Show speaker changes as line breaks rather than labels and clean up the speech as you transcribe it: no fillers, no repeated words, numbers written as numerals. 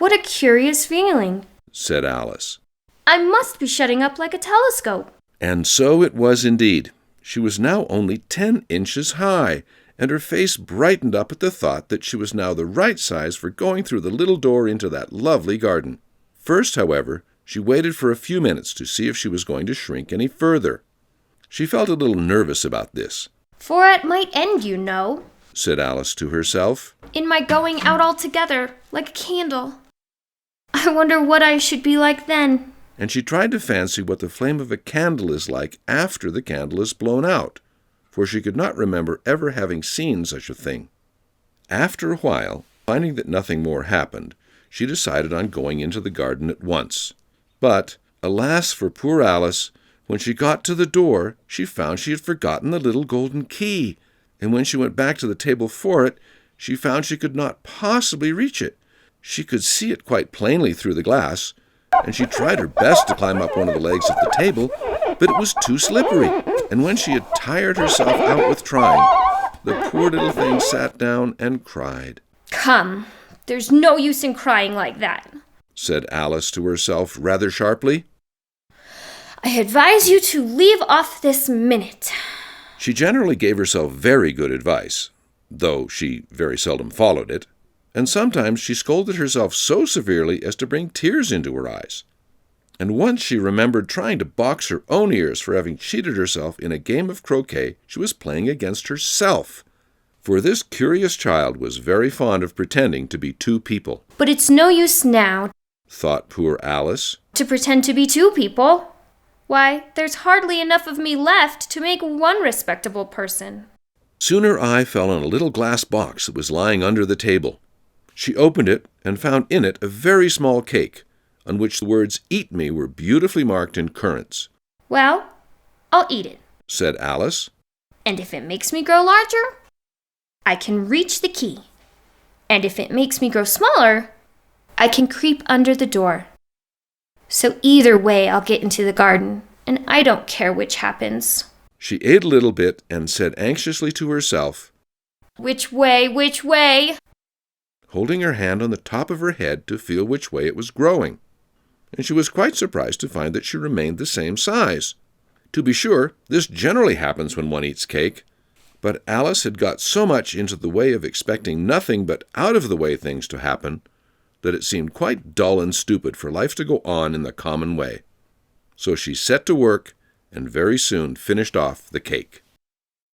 What a curious feeling,
said Alice.
I must be shutting up like a telescope.
And so it was indeed. She was now only 10 inches high, and her face brightened up at the thought that she was now the right size for going through the little door into that lovely garden. First, however, she waited for a few minutes to see if she was going to shrink any further. She felt a little nervous about this.
For it might end, you know,
said Alice to herself,
in my going out altogether, like a candle. I wonder what I should be like then.
And she tried to fancy what the flame of a candle is like after the candle is blown out, for she could not remember ever having seen such a thing. After a while, finding that nothing more happened, she decided on going into the garden at once. But, alas for poor Alice, when she got to the door, she found she had forgotten the little golden key, and when she went back to the table for it, she found she could not possibly reach it. She could see it quite plainly through the glass, and she tried her best to climb up one of the legs of the table, but it was too slippery, and when she had tired herself out with trying, the poor little thing sat down and cried.
Come, there's no use in crying like that,
said Alice to herself rather sharply.
I advise you to leave off this minute.
She generally gave herself very good advice, though she very seldom followed it, and sometimes she scolded herself so severely as to bring tears into her eyes. And once she remembered trying to box her own ears for having cheated herself in a game of croquet she was playing against herself. For this curious child was very fond of pretending to be two people.
But it's no use now,
thought poor Alice,
to pretend to be two people. Why, there's hardly enough of me left to make one respectable person.
Soon her eye fell on a little glass box that was lying under the table. She opened it and found in it a very small cake, on which the words "Eat me" were beautifully marked in currants.
Well, I'll eat it,
said Alice.
And if it makes me grow larger, I can reach the key. And if it makes me grow smaller, I can creep under the door. So either way I'll get into the garden, and I don't care which happens.
She ate a little bit and said anxiously to herself,
Which way, which way?
Holding her hand on the top of her head to feel which way it was growing. And she was quite surprised to find that she remained the same size. To be sure, this generally happens when one eats cake, but Alice had got so much into the way of expecting nothing but out-of-the-way things to happen that it seemed quite dull and stupid for life to go on in the common way. So she set to work and very soon finished off the cake.